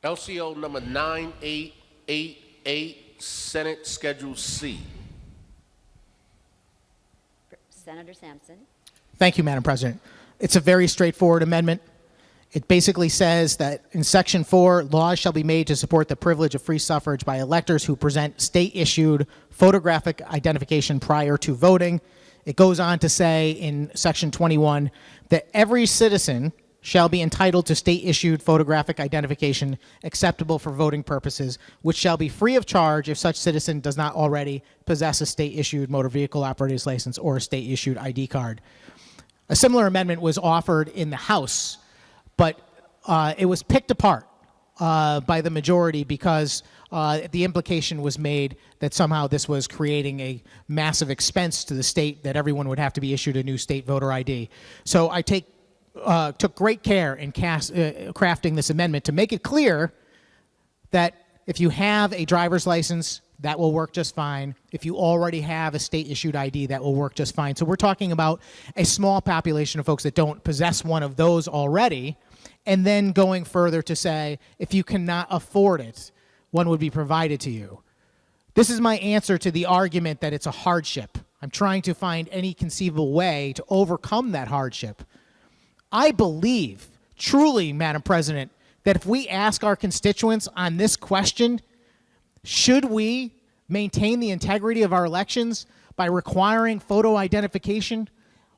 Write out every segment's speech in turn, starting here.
LCO number 9888, Senate Schedule C. Senator Sampson. Thank you, Madam President. It's a very straightforward amendment. It basically says that in Section 4, laws shall be made to support the privilege of free suffrage by electors who present state-issued photographic identification prior to voting. It goes on to say in Section 21 that every citizen shall be entitled to state-issued photographic identification acceptable for voting purposes, which shall be free of charge if such citizen does not already possess a state-issued motor vehicle operator's license or a state-issued ID card. A similar amendment was offered in the House, but it was picked apart by the majority because the implication was made that somehow this was creating a massive expense to the state, that everyone would have to be issued a new state voter ID. So I took great care in crafting this amendment to make it clear that if you have a driver's license, that will work just fine. If you already have a state-issued ID, that will work just fine. So we're talking about a small population of folks that don't possess one of those already, and then going further to say, if you cannot afford it, one would be provided to you. This is my answer to the argument that it's a hardship. I'm trying to find any conceivable way to overcome that hardship. I believe, truly, Madam President, that if we ask our constituents on this question, should we maintain the integrity of our elections by requiring photo identification,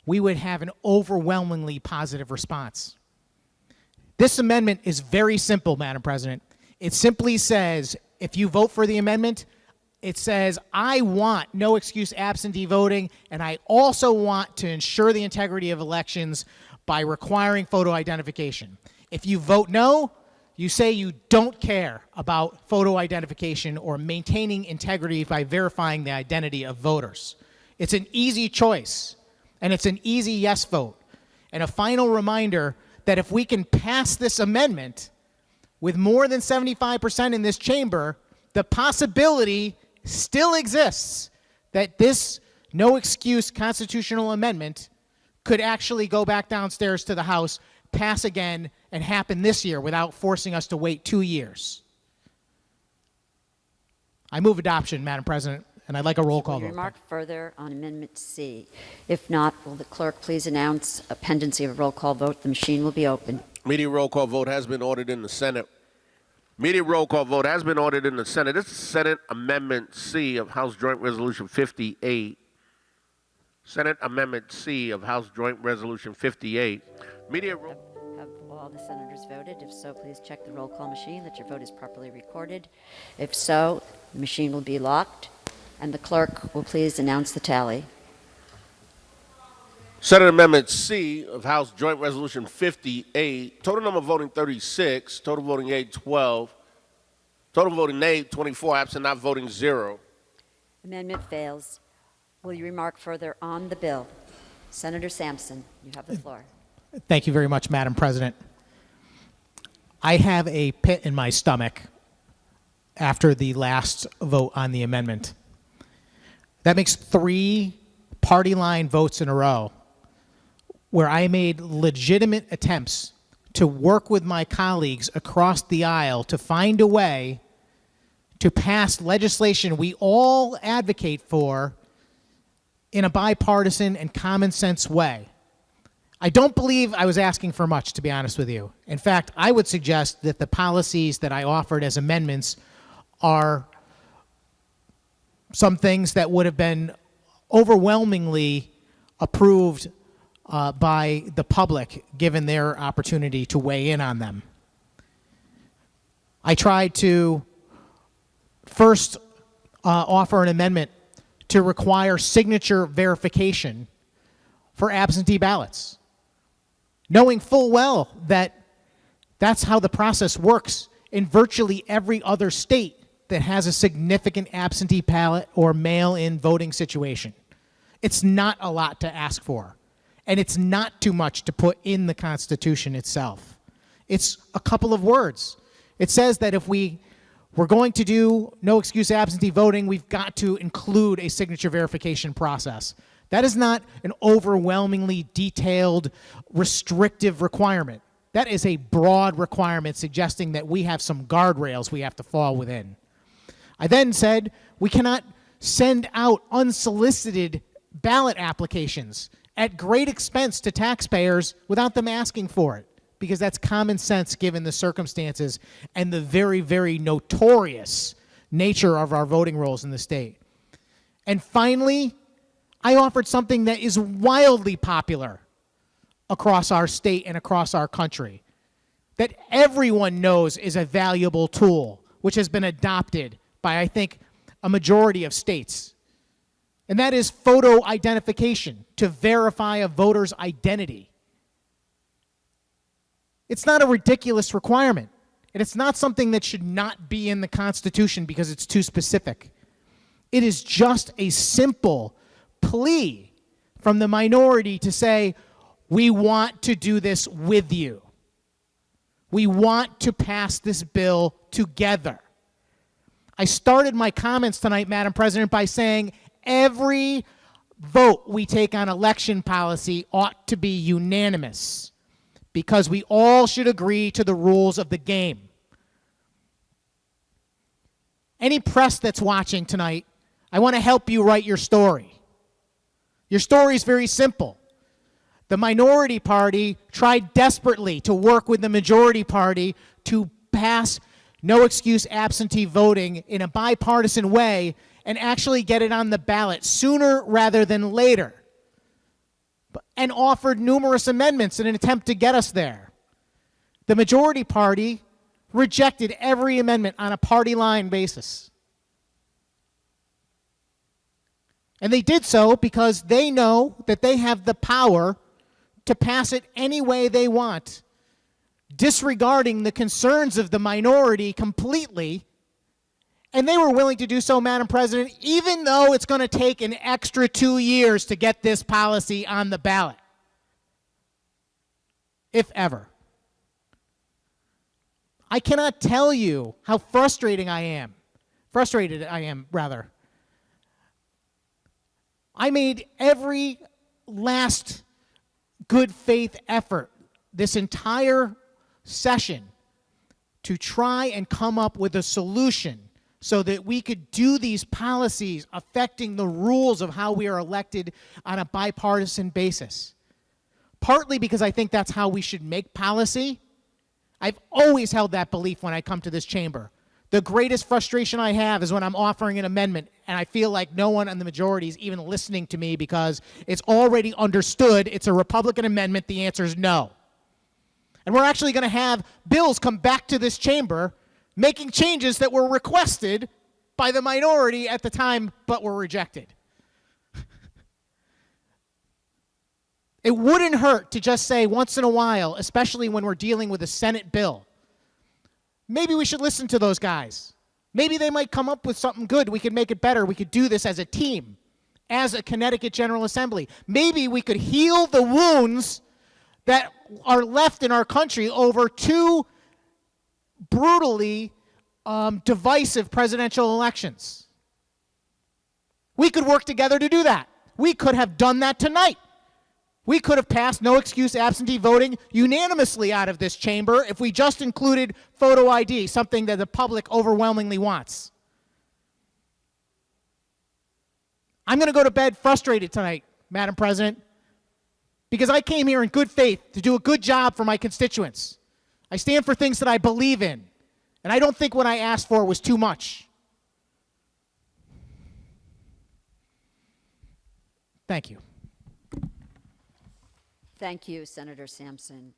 we would have an overwhelmingly positive response. This amendment is very simple, Madam President. It simply says, if you vote for the amendment, it says, I want no excuse absentee voting, and I also want to ensure the integrity of elections by requiring photo identification. If you vote no, you say you don't care about photo identification or maintaining integrity by verifying the identity of voters. It's an easy choice, and it's an easy yes vote. And a final reminder that if we can pass this amendment with more than 75% in this chamber, the possibility still exists that this no excuse constitutional amendment could actually go back downstairs to the House, pass again, and happen this year without forcing us to wait 2 years. I move adoption, Madam President, and I'd like a roll call vote. Remark further on Amendment C. If not, will the clerk please announce a pendency of a roll call vote? The machine will be open. Immediate roll call vote has been ordered in the Senate. Immediate roll call vote has been ordered in the Senate. This is Senate Amendment C of House Joint Resolution 58. Senate Amendment C of House Joint Resolution 58. Immediate roll. Have all the senators voted? If so, please check the roll call machine that your vote is properly recorded. If so, the machine will be locked, and the clerk will please announce the tally. Senate Amendment C of House Joint Resolution 58. Total number voting 36. Total voting yea 12. Total voting nay 24. Absent not voting 0. Amendment fails. Will you remark further on the bill? Senator Sampson, you have the floor. Thank you very much, Madam President. I have a pit in my stomach after the last vote on the amendment. That makes 3 party line votes in a row where I made legitimate attempts to work with my colleagues across the aisle to find a way to pass legislation we all advocate for in a bipartisan and common sense way. I don't believe I was asking for much, to be honest with you. In fact, I would suggest that the policies that I offered as amendments are some things that would have been overwhelmingly approved by the public, given their opportunity to weigh in on them. I tried to first offer an amendment to require signature verification for absentee ballots, knowing full well that that's how the process works in virtually every other state that has a significant absentee ballot or mail-in voting situation. It's not a lot to ask for, and it's not too much to put in the Constitution itself. It's a couple of words. It says that if we're going to do no excuse absentee voting, we've got to include a signature verification process. That is not an overwhelmingly detailed, restrictive requirement. That is a broad requirement suggesting that we have some guardrails we have to fall within. I then said we cannot send out unsolicited ballot applications at great expense to taxpayers without them asking for it, because that's common sense given the circumstances and the very, very notorious nature of our voting rolls in the state. And finally, I offered something that is wildly popular across our state and across our country, that everyone knows is a valuable tool, which has been adopted by, I think, a majority of states. And that is photo identification to verify a voter's identity. It's not a ridiculous requirement, and it's not something that should not be in the Constitution because it's too specific. It is just a simple plea from the minority to say, we want to do this with you. We want to pass this bill together. I started my comments tonight, Madam President, by saying every vote we take on election policy ought to be unanimous, because we all should agree to the rules of the game. Any press that's watching tonight, I want to help you write your story. Your story is very simple. The minority party tried desperately to work with the majority party to pass no excuse absentee voting in a bipartisan way and actually get it on the ballot sooner rather than later, and offered numerous amendments in an attempt to get us there. The majority party rejected every amendment on a party line basis. And they did so because they know that they have the power to pass it any way they want, disregarding the concerns of the minority completely. And they were willing to do so, Madam President, even though it's going to take an extra 2 years to get this policy on the ballot, if ever. I cannot tell you how frustrated I am. I made every last good faith effort this entire session to try and come up with a solution so that we could do these policies affecting the rules of how we are elected on a bipartisan basis. Partly because I think that's how we should make policy. I've always held that belief when I come to this chamber. The greatest frustration I have is when I'm offering an amendment and I feel like no one in the majority is even listening to me because it's already understood it's a Republican amendment. The answer is no. And we're actually going to have bills come back to this chamber making changes that were requested by the minority at the time but were rejected. It wouldn't hurt to just say once in a while, especially when we're dealing with a Senate bill, maybe we should listen to those guys. Maybe they might come up with something good. We could make it better. We could do this as a team, as a Connecticut General Assembly. Maybe we could heal the wounds that are left in our country over two brutally divisive presidential elections. We could work together to do that. We could have done that tonight. We could have passed no excuse absentee voting unanimously out of this chamber if we just included photo ID, something that the public overwhelmingly wants. I'm going to go to bed frustrated tonight, Madam President, because I came here in good faith to do a good job for my constituents. I stand for things that I believe in, and I don't think what I asked for was too much. Thank you. Thank you, Senator Sampson.